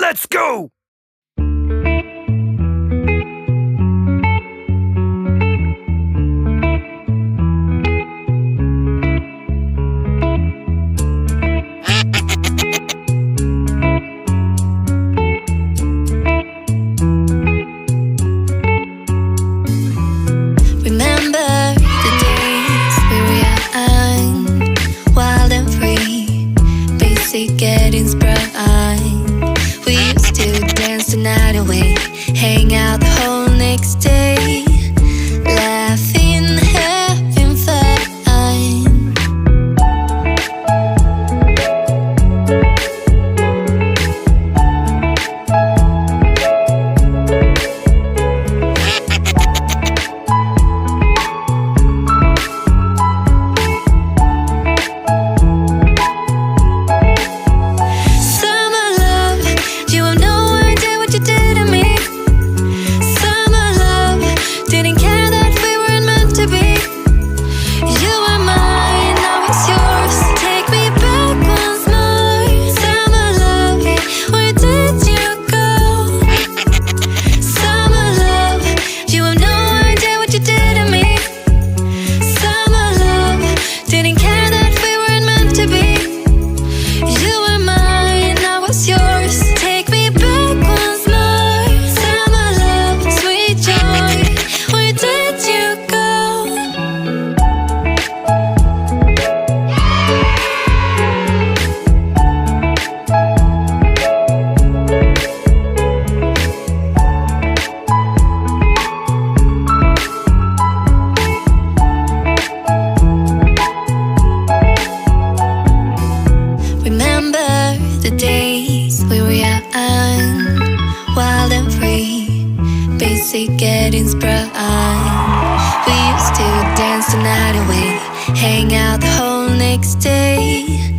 Let's go! Getting sprung. We used to dance the night away, hang out the whole next day, laughing, having fun. The days we were young, wild and free, basic getting sprung. We used to dance the night away, hang out the whole next day,